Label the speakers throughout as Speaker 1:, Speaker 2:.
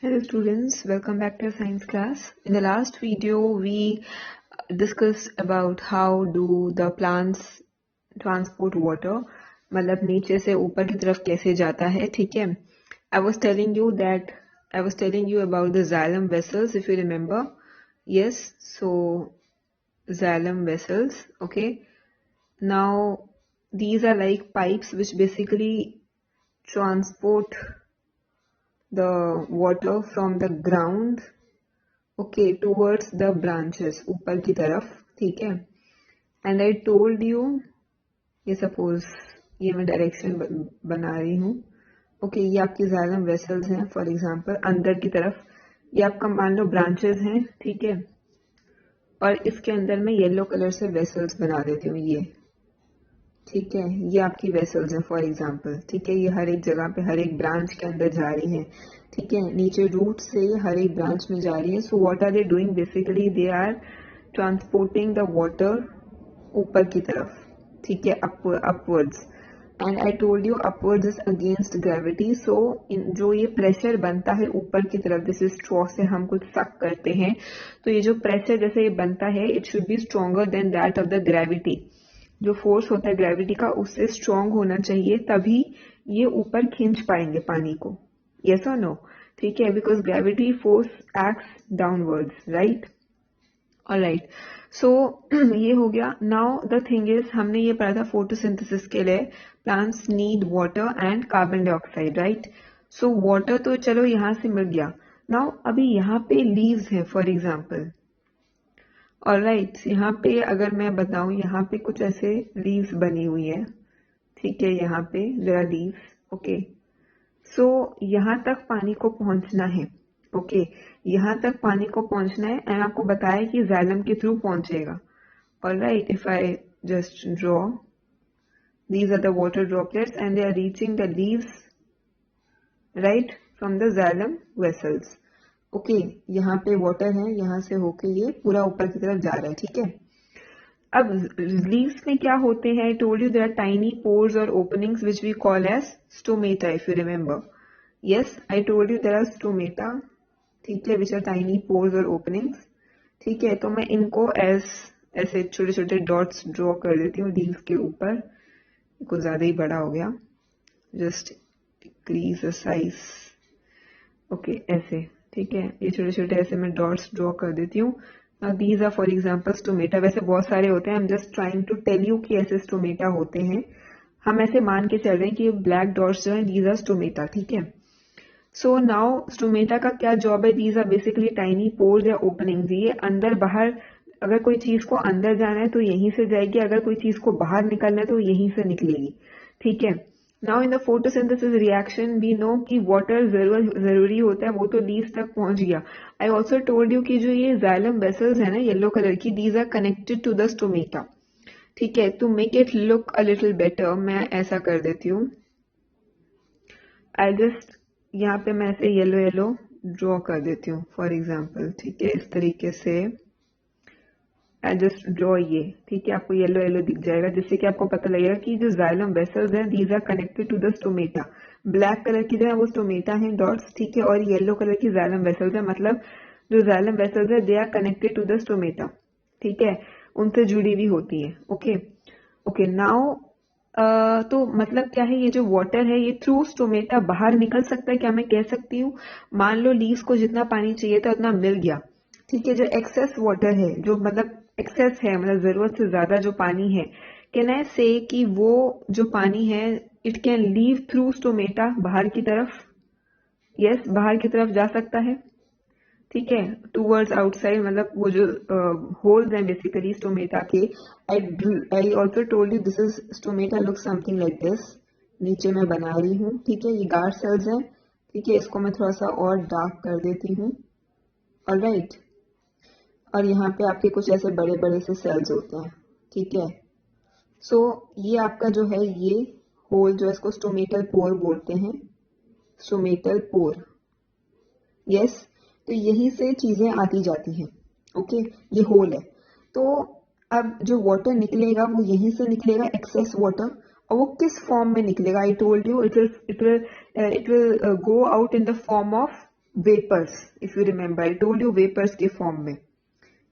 Speaker 1: Hello students, welcome back to our science class. In the last video, we discussed about how do the plants transport water, मतलब नीचे से ऊपर की तरफ कैसे जाता है, ठीक है? I was telling you about the xylem vessels, if you remember. Yes, so xylem vessels, okay? Now, these are like pipes which basically transport the water from the ground okay towards the branches ऊपर की तरफ ठीक है and I told you ये suppose ये मैं direction बना रही हूँ ओके ये आपकी xylem vessels हैं फॉर एग्जांपल अंदर की तरफ ये आपका मान लो ब्रांचेस हैं ठीक है और इसके अंदर मैं येलो कलर से वेसल्स बना देती हूँ ये ठीक है ये आपकी वेसल्स हैं फॉर एग्जांपल ठीक है ये हर एक जगह पे हर एक ब्रांच के अंदर जा रही हैं ठीक है नीचे रूट से हर एक ब्रांच में जा रही है so what are they doing basically they are transporting the water ऊपर की तरफ ठीक है upwards and I told you upwards is against gravity so जो ये प्रेशर बनता है ऊपर की तरफ जैसे स्ट्रॉ से हम कुछ सक करते हैं तो ये जो प्रेशर जैसे ये बनता है it should be stronger than that of the gravity जो फोर्स होता है ग्रेविटी का उससे स्ट्रॉन्ग होना चाहिए तभी ये ऊपर खींच पाएंगे पानी को यस और नो ठीक है because gravity force acts downwards right alright so ये हो गया नाउ द थिंग इज हमने ये पढ़ा था फोटोसिंथेसिस के लिए plants need water and carbon dioxide right so water तो चलो यहां से मिल गया नाउ अभी यहाँ पे लीव्स है फॉर एग्जाम्पल ऑलराइट यहाँ पे अगर मैं बताऊं यहाँ पे कुछ ऐसे लीव्स बनी हुई है ठीक है यहाँ पे there are leaves okay so यहाँ तक पानी को पहुंचना है ओके यहाँ तक पानी को पहुंचना है एंड आपको बताया कि जाइलम के थ्रू पहुंचेगा alright if I just draw these are the water droplets and they are reaching the leaves right from the xylem vessels okay यहाँ पे वाटर है यहाँ से होके ये पूरा ऊपर की तरफ जा रहा है ठीक है अब लीव्स में क्या होते हैं told you there are tiny pores और openings which we call as stomata if you remember yes I told you there are stomata ठीक है विच आर टाइनी पोर्स और ओपनिंग्स ठीक है तो मैं इनको ऐसे छोटे छोटे डॉट्स ड्रॉ कर देती हूँ लीव्स के ऊपर कुछ ज्यादा ही बड़ा हो गया just decrease the size okay ऐसे ठीक है ये छोटे छोटे ऐसे मैं डॉट्स ड्रॉ कर देती हूँ these are for example stomata वैसे बहुत सारे होते हैं I am just trying to tell you कि ऐसे स्टोमेटा होते हैं हम ऐसे मान के चल रहे हैं कि ब्लैक डॉट्स जो है दीज आर स्टोमेटा ठीक है सो नाउ स्टोमेटा का क्या जॉब है these are basically tiny pores या ओपनिंग्स ये अंदर बाहर अगर कोई चीज को अंदर जाना है तो यहीं से जाएगी अगर कोई चीज को बाहर निकलना है तो यहीं से निकलेगी ठीक है now in the photosynthesis reaction we know कि वाटर जरूरी होता है वो तो लीव्स तक पहुंच गया आई ऑल्सो टोल्ड यू कि जो ये जाइलम वेसल्स है ना येलो कलर की these are connected to the stomata ठीक है to make it look a little better मैं ऐसा कर देती हूँ आई जस्ट यहाँ पे मैं ऐसे येलो येलो ड्रॉ कर देती हूँ फॉर एग्जाम्पल ठीक है इस तरीके से आई जस्ट ड्रॉ ये ठीक है आपको येलो येलो दिख जाएगा जिससे कि आपको पता लगेगा कि जो जाइलम वेसल्स हैं these are connected to the stomata black colour की जो है वो स्टोमेटा है डॉट्स ठीक है और येलो कलर की जाइलम वेसल्स है मतलब जो जाइलम वेसल्स है they are connected to the stomata ठीक है उनसे जुड़ी हुई होती है ओके ओके नाउ तो मतलब क्या है ये जो वाटर है ये थ्रू स्टोमेटा बाहर निकल सकता है क्या मैं कह सकती हूँ मान लो लीव्स को जितना पानी चाहिए था उतना मिल गया ठीक है जो एक्सेस वाटर है जो मतलब एक्सेस है मतलब जरूरत से ज्यादा जो पानी है कैन आई से कि वो जो पानी है it can leave through stomata बाहर की तरफ यस बाहर की तरफ जा सकता है ठीक है टूवर्ड्स आउटसाइड मतलब वो जो होल्स हैं बेसिकली स्टोमेटा के I also told you this is stomata look something like this नीचे मैं बना रही हूँ ठीक है ये गार्ड सेल्स हैं ठीक है इसको मैं थोड़ा सा और डार्क कर देती हूँ ऑलराइट और यहाँ पे आपके कुछ ऐसे बड़े बड़े से सेल्स होते हैं ठीक है सो ये आपका जो है ये होल जो है इसको स्टोमेटल पोर बोलते हैं स्टोमेटल पोर यस तो यहीं से चीजें आती जाती हैं ओके ये होल है तो अब जो वाटर निकलेगा वो यहीं से निकलेगा एक्सेस वाटर और वो किस फॉर्म में निकलेगा I told you it will go out in the form of vapours, if you remember I told you vapours के फॉर्म में।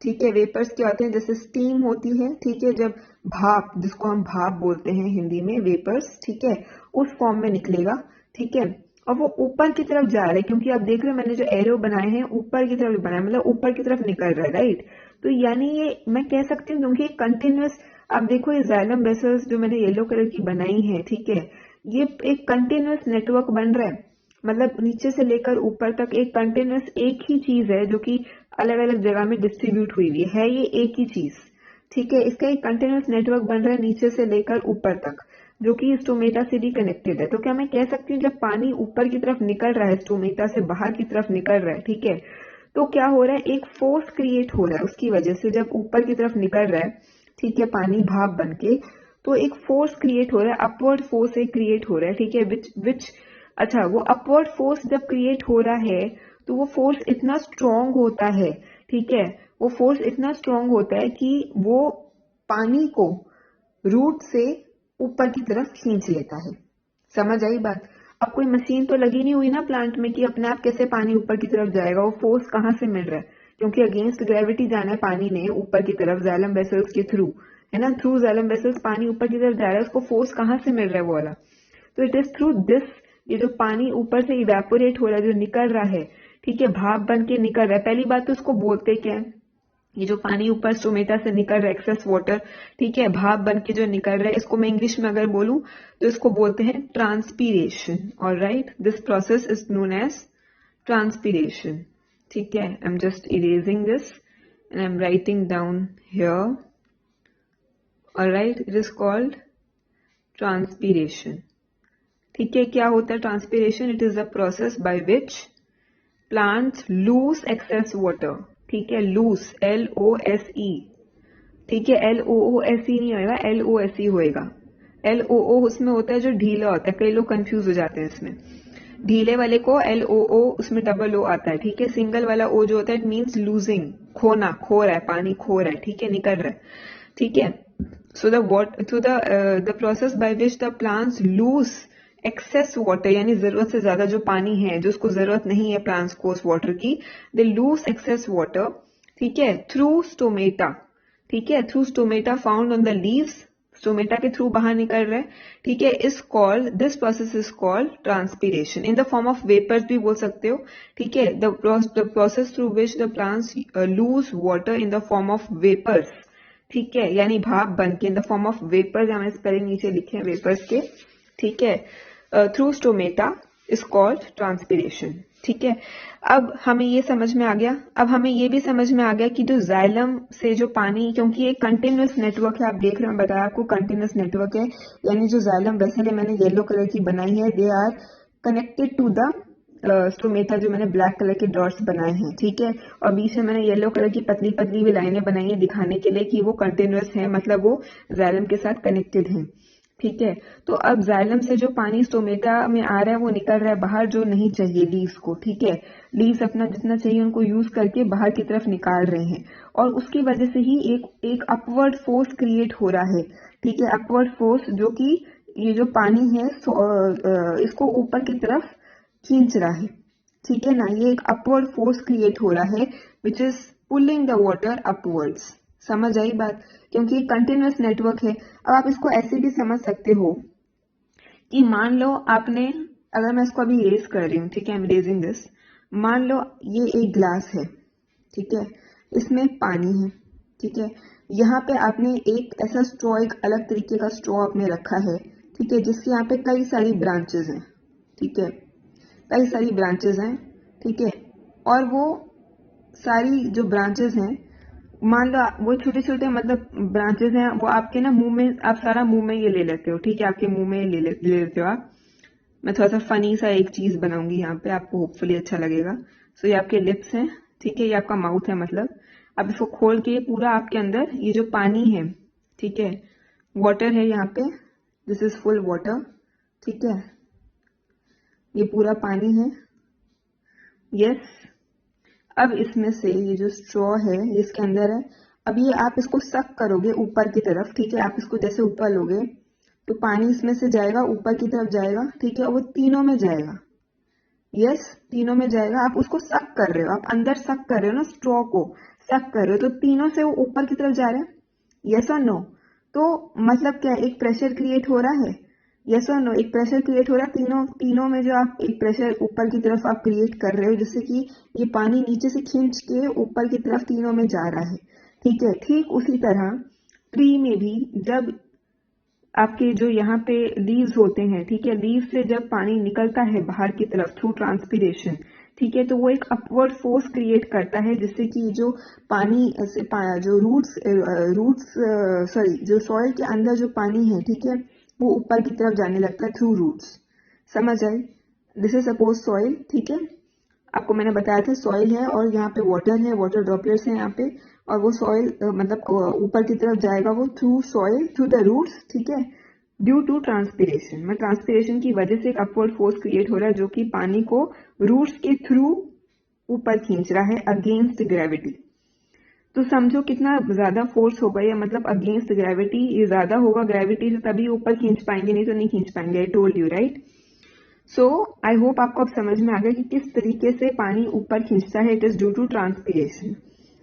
Speaker 1: ठीक है, वेपर्स क्या होते हैं, जैसे स्टीम होती है, ठीक है, जब भाप, जिसको हम भाप बोलते हैं हिंदी में, वेपर्स, ठीक है, उस फॉर्म में निकलेगा। ठीक है, और वो ऊपर की तरफ जा रहा है, क्योंकि आप देख रहे हो मैंने जो एरो बनाए हैं ऊपर की तरफ बनाए, मतलब ऊपर की तरफ निकल रहा है, राइट। तो यानी ये मैं कह सकती हूँ, क्योंकि कंटिन्यूअस, आप देखो ये जाइलम वेसल्स जो मैंने येलो कलर की बनाई है, ठीक है, ये एक कंटिन्यूअस नेटवर्क बन रहा है, मतलब नीचे से लेकर ऊपर तक एक कंटिन्यूअस एक ही चीज है जो कि अलग अलग जगह में डिस्ट्रीब्यूट हुई हुई है, ये एक ही चीज। ठीक है, इसका एक कंटिन्यूअस नेटवर्क बन रहा है नीचे से लेकर ऊपर तक, जो कि स्टोमेटा से भी कनेक्टेड है। तो क्या मैं कह सकती हूँ जब पानी ऊपर की तरफ निकल रहा है, स्टोमेटा से बाहर की तरफ निकल रहा है, ठीक है, तो क्या हो रहा है, एक फोर्स क्रिएट हो रहा है उसकी वजह से, जब ऊपर की तरफ निकल रहा है, ठीक है, पानी भाप बन के, तो एक फोर्स क्रिएट हो रहा है, अपवर्ड फोर्स एक क्रिएट हो रहा है, ठीक है, विच अच्छा, वो अपवर्ड फोर्स जब क्रिएट हो रहा है तो वो फोर्स इतना स्ट्रॉन्ग होता है, ठीक है, वो फोर्स इतना स्ट्रॉन्ग होता है कि वो पानी को रूट से ऊपर की तरफ खींच लेता है। समझ आई बात। अब कोई मशीन तो लगी नहीं हुई ना प्लांट में कि अपने आप कैसे पानी ऊपर की तरफ जाएगा, वो फोर्स कहाँ से मिल रहा है, क्योंकि अगेंस्ट ग्रेविटी जाना है पानी ने ऊपर की तरफ जाइलम वेसल्स के थ्रू, है ना, थ्रू जाइलम वेसल्स पानी ऊपर की तरफ जा रहा है, उसको फोर्स कहाँ से मिल रहा है वो वाला। तो इट इज थ्रू दिस, ये जो पानी ऊपर से इवेपोरेट हो रहा है, जो निकल रहा है, ठीक है, भाप बन के निकल रहा है, पहली बात तो उसको बोलते क्या है, ये जो पानी ऊपर स्टोमेटा से निकल रहा है, एक्सेस वाटर, ठीक है, भाप बन के जो निकल रहा है, इसको मैं इंग्लिश में अगर बोलूं तो इसको बोलते हैं transpiration. Alright, this process is known as transpiration. ठीक है, I am just erasing this and I am writing down here. Alright, it is called transpiration. ठीक है, क्या होता है transpiration? It is the process by which plants lose excess water. ठीक है, loose, LOSE, ठीक है, LOOSE नहीं होएगा, LOSE होएगा। LOO उसमें होता है जो ढीला होता है, कई लोग कंफ्यूज हो जाते हैं इसमें, ढीले वाले को LOO, उसमें डबल O आता है, ठीक है, सिंगल वाला O जो होता है इट मीन्स लूजिंग, खोना, खो रहा है, पानी खो रहा है, ठीक है, निकल रहा है, ठीक है। So the process by which the plants lose excess water, यानी जरूरत से ज्यादा जो पानी है, जो उसको जरूरत नहीं है प्लांट्स को उस वाटर की, दे लूज एक्सेस वाटर, ठीक है, थ्रू स्टोमेटा, ठीक है, through stomata found on the leaves, stomata के थ्रू बाहर निकल रहा है, ठीक है, is called, this process is called transpiration, in the form of vapours भी बोल सकते हो, ठीक है, the process through which the plants lose water in the form of vapours, ठीक है, यानी भाप बन के, in the form of vapours, हमें स्पेलिंग नीचे लिखे हैं वेपर्स के, ठीक है, through stomata is called transpiration. ठीक है, अब हमें ये समझ में आ गया, अब हमें ये भी समझ में आ गया कि जो जाइलम से जो पानी, क्योंकि ये कंटिन्यूअस नेटवर्क है, आप देख रहे हैं, बताया आपको कंटिन्यूअस नेटवर्क है, यानी जो जाइलम वेसल है मैंने येलो कलर की बनाई है, they are connected to the stomata, जो मैंने ब्लैक कलर के डॉट्स बनाए हैं, ठीक है, और बीच में मैंने येलो कलर की पतली पतली भी लाइनें बनाई है दिखाने के लिए कि वो कंटिन्यूअस है, मतलब वो जाइलम के साथ कनेक्टेड है। ठीक है, तो अब जाइलम से जो पानी स्टोमेटा में आ रहा है वो निकल रहा है बाहर, जो नहीं चाहिए लीव्स को, ठीक है, लीव्स अपना जितना चाहिए उनको यूज करके बाहर की तरफ निकाल रहे हैं, और उसकी वजह से ही एक अपवर्ड फोर्स क्रिएट हो रहा है, ठीक है, अपवर्ड फोर्स, जो कि ये जो पानी है इसको ऊपर की तरफ खींच रहा है, ठीक है ना, ये एक अपवर्ड फोर्स क्रिएट हो रहा है which is pulling the water upwards. समझ आई बात, क्योंकि कंटिन्यूअस नेटवर्क है। अब आप इसको ऐसे भी समझ सकते हो कि मान लो आपने, अगर मैं इसको अभी रेज कर रही हूँ, ठीक है, आई एम रेजिंग दिस, मान लो ये एक ग्लास है, ठीक है, इसमें पानी है, ठीक है, यहाँ पे आपने एक ऐसा स्ट्रॉ, एक अलग तरीके का स्ट्रॉ आपने रखा है, ठीक है, जिसके यहाँ पे कई सारी ब्रांचेस हैं, ठीक है, कई सारी ब्रांचेस हैं, ठीक है, और वो सारी जो ब्रांचेस हैं, मान लो वो छोटे छोटे मतलब ब्रांचेस हैं, वो आपके ना मुंह में, आप सारा मुंह में ये ले लेते हो, ठीक है, आपके मुंह में ले लेते हो आप। मैं थोड़ा सा फनी सा एक चीज बनाऊंगी यहाँ पे, आपको होपफुली अच्छा लगेगा। सो ये आपके लिप्स हैं, ठीक है, ये आपका माउथ है, मतलब आप इसको खोल के पूरा आपके अंदर ये जो पानी है, ठीक है, वाटर है यहाँ पे, दिस इज फुल वाटर, ठीक है, ये पूरा पानी है, यस। अब इसमें से ये जो स्ट्रॉ है इसके अंदर है, अब ये आप इसको सक करोगे ऊपर की तरफ, ठीक है, आप इसको जैसे ऊपर लोगे तो पानी इसमें से जाएगा ऊपर की तरफ जाएगा, ठीक है, और वो तीनों में जाएगा, यस, तीनों में जाएगा। आप उसको सक कर रहे हो, आप अंदर सक कर रहे हो ना, स्ट्रॉ को सक कर रहे हो, तो तीनों से वो ऊपर की तरफ जा रहा है। यस और नो? तो मतलब क्या, एक प्रेशर क्रिएट हो रहा है। यस और नो? एक प्रेशर क्रिएट हो रहा है तीनों तीनों में, जो आप एक प्रेशर ऊपर की तरफ आप क्रिएट कर रहे हो, जिससे कि ये पानी नीचे से खींच के ऊपर की तरफ तीनों में जा रहा है। ठीक है, ठीक उसी तरह ट्री में भी जब आपके जो यहाँ पे लीव्स होते हैं, ठीक है, लीव से जब पानी निकलता है बाहर की तरफ थ्रू ट्रांसपीरेशन, ठीक है, तो वो एक अपवर्ड फोर्स क्रिएट करता है, जिससे कि जो पानी से जो रूट्स सॉरी जो सॉइल के अंदर जो पानी है, ठीक है, वो ऊपर की तरफ जाने लगता है थ्रू रूट्स। समझ आए? दिस इज सपोज सॉइल, ठीक है, आपको मैंने बताया था सॉइल है और यहाँ पे वाटर है, वाटर ड्रॉपलेट्स हैं यहाँ पे, और वो सॉइल मतलब ऊपर की तरफ जाएगा वो through soil through the roots, ठीक है, ड्यू टू ट्रांसपीरेशन। मैं ट्रांसपीरेशन की वजह से एक अपवर्ड फोर्स क्रिएट हो रहा है, जो कि पानी को रूट्स के थ्रू ऊपर खींच रहा है अगेंस्ट ग्रेविटी। तो समझो कितना ज्यादा फोर्स होगा ये, मतलब अगेंस्ट ग्रेविटी ये ज्यादा होगा ग्रेविटी से, तभी ऊपर खींच पाएंगे, नहीं तो नहीं खींच पाएंगे। आई told you right. So I hope आपको अब समझ में आ गया कि किस तरीके से पानी ऊपर खींचता है। It is due to transpiration.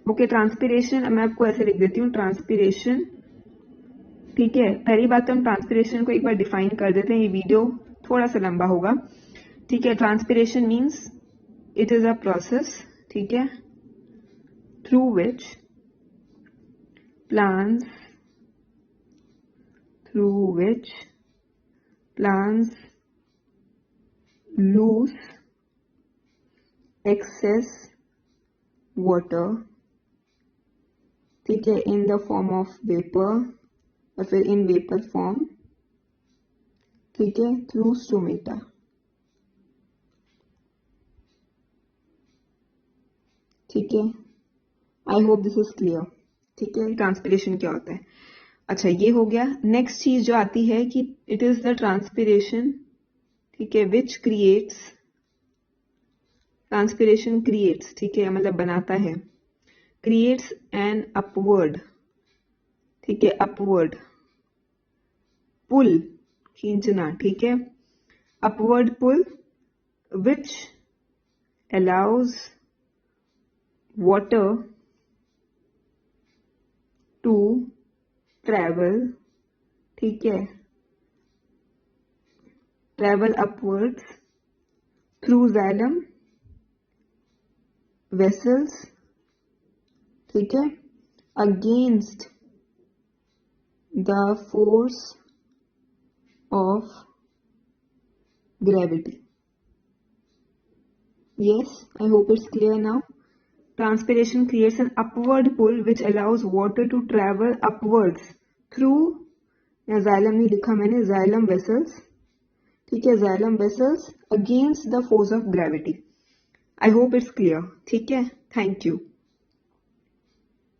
Speaker 1: Okay, transpiration मैं आपको ऐसे लिख देती हूँ, ट्रांसपीरेशन। ठीक है, पहली बात तो हम ट्रांसपीरेशन को एक बार डिफाइन कर देते हैं, ये वीडियो थोड़ा सा लंबा होगा। ठीक है, transpiration means it is a process, ठीक है, through which plants lose excess water, ठीक है, in the form of vapor और फिर in vapor form, ठीक है, through stomata। ठीक है, I hope this is clear. ठीक है, ट्रांसपीरेशन क्या होता है। अच्छा, ये हो गया। नेक्स्ट चीज जो आती है कि इट इज द ट्रांसपीरेशन, ठीक है, विच क्रिएट्स, ट्रांसपीरेशन क्रिएट्स, ठीक है, मतलब बनाता है, क्रिएट्स एन अपवर्ड, ठीक है, अपवर्ड पुल, खींचना, ठीक है, upward pull which allows water to travel, ठीक है, travel upwards through xylem vessels, ठीक है, against the force of gravity। Yes, I hope it's clear now. Transpiration creates an upward pull which allows water to travel upwards through, या xylem नहीं लिखा मैंने, xylem vessels, ठीक है, xylem vessels against the force of gravity। I hope it's clear। ठीक है, thank you.